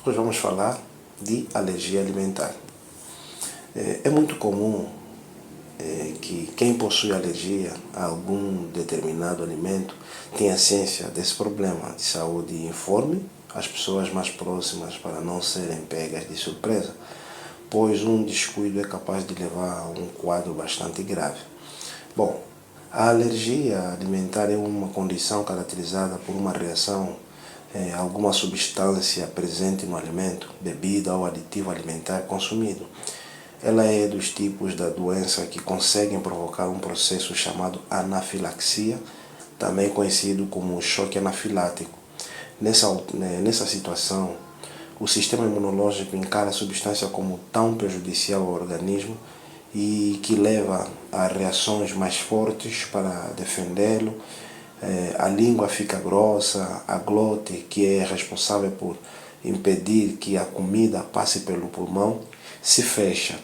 Hoje vamos falar de alergia alimentar. É muito comum que quem possui alergia a algum determinado alimento tenha ciência desse problema de saúde e informe as pessoas mais próximas para não serem pegas de surpresa, pois um descuido é capaz de levar a um quadro bastante grave. Bom, a alergia alimentar é uma condição caracterizada por uma reação a alguma substância presente no alimento, bebida ou aditivo alimentar consumido. Ela é dos tipos da doença que conseguem provocar um processo chamado anafilaxia, também conhecido como choque anafilático. Nessa situação, o sistema imunológico encara a substância como tão prejudicial ao organismo e que leva a reações mais fortes para defendê-lo. A língua fica grossa, a glote, que é responsável por impedir que a comida passe pelo pulmão, se fecha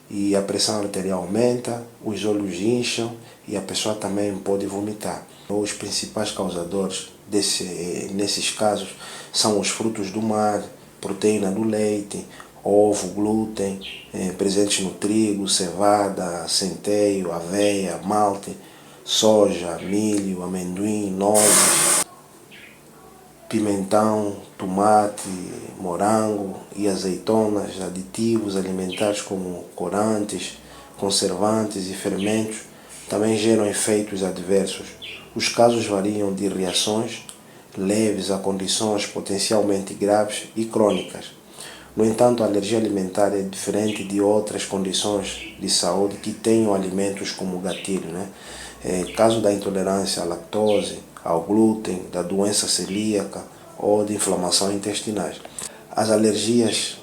e a pressão arterial aumenta, os olhos incham e a pessoa também pode vomitar. Os principais causadores nesses casos são os frutos do mar, proteína do leite, ovo, glúten, presentes no trigo, cevada, centeio, aveia, malte, soja, milho, amendoim, nozes, pimentão, tomate, morango e azeitonas, aditivos alimentares como corantes, conservantes e fermentos também geram efeitos adversos. Os casos variam de reações leves a condições potencialmente graves e crônicas. No entanto, a alergia alimentar é diferente de outras condições de saúde que tenham alimentos como gatilho, caso da intolerância à lactose, ao glúten, da doença celíaca ou de inflamação intestinais. As alergias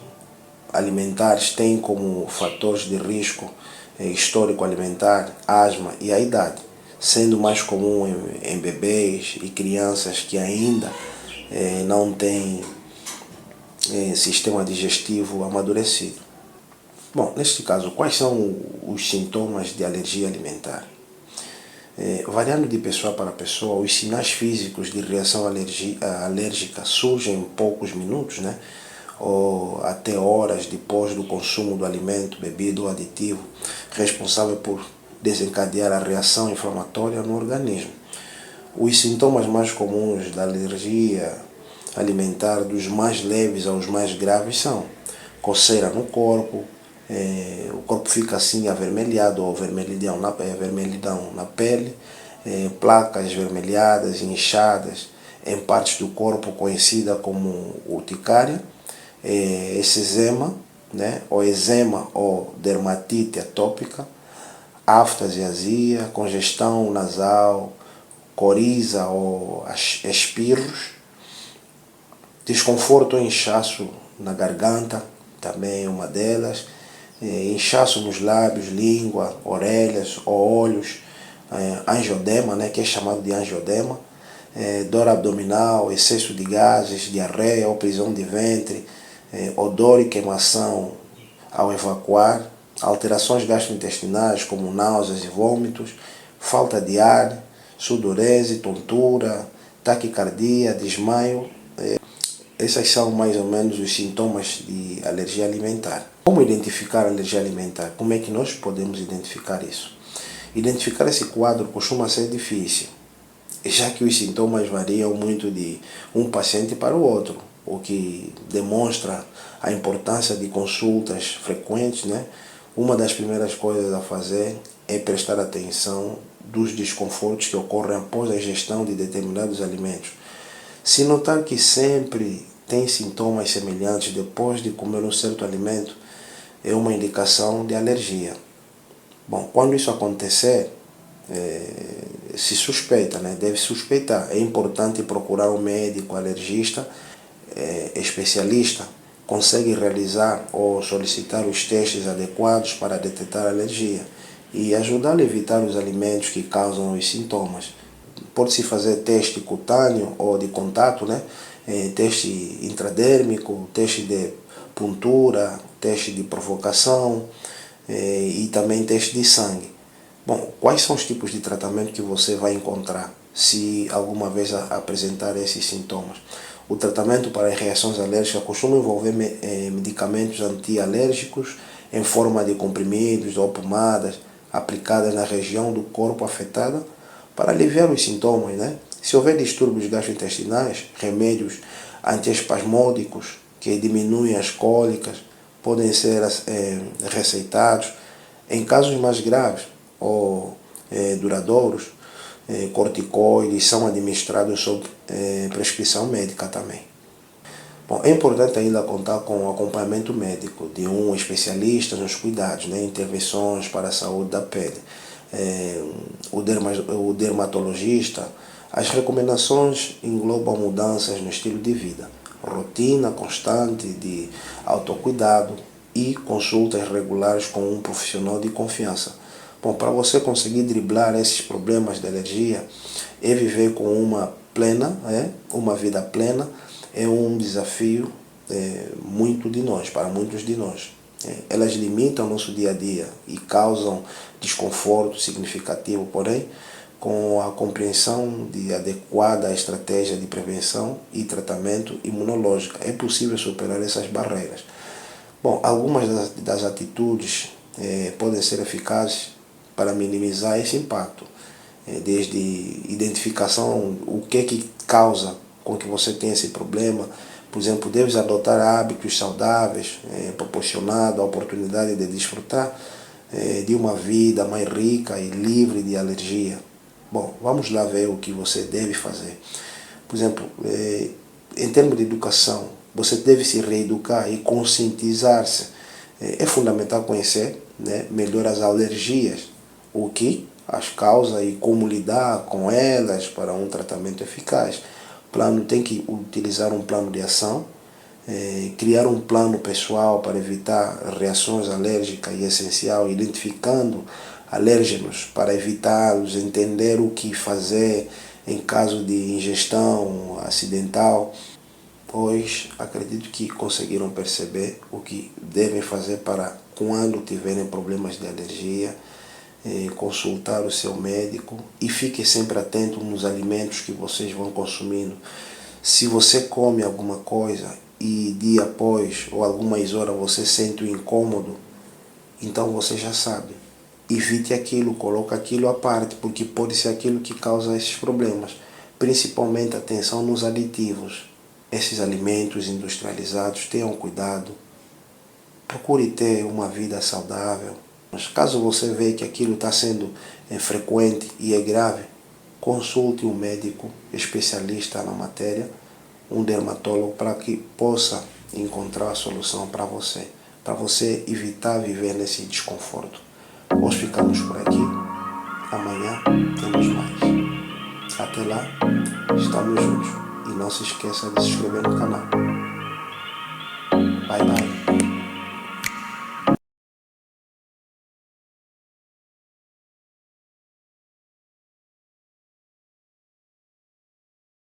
alimentares têm como fatores de risco histórico alimentar, asma e a idade, sendo mais comum em bebês e crianças que ainda não têm sistema digestivo amadurecido. Bom, neste caso, quais são os sintomas de alergia alimentar? Variando de pessoa para pessoa, os sinais físicos de reação alérgica surgem em poucos minutos, ou até horas depois do consumo do alimento, bebida ou aditivo, responsável por desencadear a reação inflamatória no organismo. Os sintomas mais comuns da alergia alimentar, dos mais leves aos mais graves, são coceira no corpo, o corpo fica assim avermelhado ou vermelhidão na pele, placas vermelhadas, inchadas em partes do corpo conhecida como urticária, eczema, ou eczema ou dermatite atópica, aftas e azia, congestão nasal, coriza ou espirros, desconforto ou inchaço na garganta, também é uma delas, inchaço nos lábios, língua, orelhas ou olhos, angiodema, que é chamado de angiodema, dor abdominal, excesso de gases, diarreia ou prisão de ventre, odor e queimação ao evacuar, alterações gastrointestinais como náuseas e vômitos, falta de ar, sudorese, tontura, taquicardia, desmaio. Esses são mais ou menos os sintomas de alergia alimentar. Como identificar a alergia alimentar? Como é que nós podemos identificar isso? Identificar esse quadro costuma ser difícil, já que os sintomas variam muito de um paciente para o outro, o que demonstra a importância de consultas frequentes. Uma das primeiras coisas a fazer é prestar atenção dos desconfortos que ocorrem após a ingestão de determinados alimentos. Se notar que sempre tem sintomas semelhantes depois de comer um certo alimento, é uma indicação de alergia. Bom, quando isso acontecer, se suspeita, deve suspeitar. É importante procurar um médico alergista, especialista, consegue realizar ou solicitar os testes adequados para detectar a alergia e ajudar a evitar os alimentos que causam os sintomas. Pode-se fazer teste cutâneo ou de contato, teste intradérmico, teste de puntura, teste de provocação e também teste de sangue. Bom, quais são os tipos de tratamento que você vai encontrar se alguma vez apresentar esses sintomas. O tratamento para as reações alérgicas costuma envolver medicamentos antialérgicos em forma de comprimidos ou pomadas aplicadas na região do corpo afetada para aliviar os sintomas, né? Se houver distúrbios gastrointestinais, remédios antiespasmódicos que diminuem as cólicas podem ser receitados. Em casos mais graves ou duradouros, corticoides são administrados sob prescrição médica também. Bom, é importante ainda contar com o acompanhamento médico de um especialista nos cuidados, né, intervenções para a saúde da pele. O dermatologista, as recomendações englobam mudanças no estilo de vida, rotina constante de autocuidado e consultas regulares com um profissional de confiança. Bom, para você conseguir driblar esses problemas de alergia e viver com uma vida plena, é um desafio para muitos de nós. Elas limitam o nosso dia a dia e causam desconforto significativo, porém, com a compreensão de adequada estratégia de prevenção e tratamento imunológico, é possível superar essas barreiras. Bom, algumas das atitudes podem ser eficazes para minimizar esse impacto, desde identificação, o que causa com que você tenha esse problema. Por exemplo, deves adotar hábitos saudáveis, proporcionando a oportunidade de desfrutar de uma vida mais rica e livre de alergia. Bom, vamos lá ver o que você deve fazer. Por exemplo, em termos de educação, você deve se reeducar e conscientizar-se. É fundamental conhecer, né, melhor as alergias, as causas e como lidar com elas para um tratamento eficaz. Tem que utilizar um plano de ação, criar um plano pessoal para evitar reações alérgicas e essencial, identificando alérgenos para evitá-los, entender o que fazer em caso de ingestão acidental, pois acredito que conseguiram perceber o que devem fazer para, quando tiverem problemas de alergia, consultar o seu médico e fique sempre atento nos alimentos que vocês vão consumindo. Se você come alguma coisa e dia após ou algumas horas você sente um incômodo, então você já sabe. Evite aquilo, coloque aquilo à parte, porque pode ser aquilo que causa esses problemas. Principalmente atenção nos aditivos. Esses alimentos industrializados, tenham cuidado. Procure ter uma vida saudável. Mas caso você veja que aquilo está sendo frequente e é grave, consulte um médico especialista na matéria, um dermatólogo, para que possa encontrar a solução para você evitar viver nesse desconforto. Hoje ficamos por aqui, amanhã temos mais. Até lá, estamos juntos e não se esqueça de se inscrever no canal. Bye bye.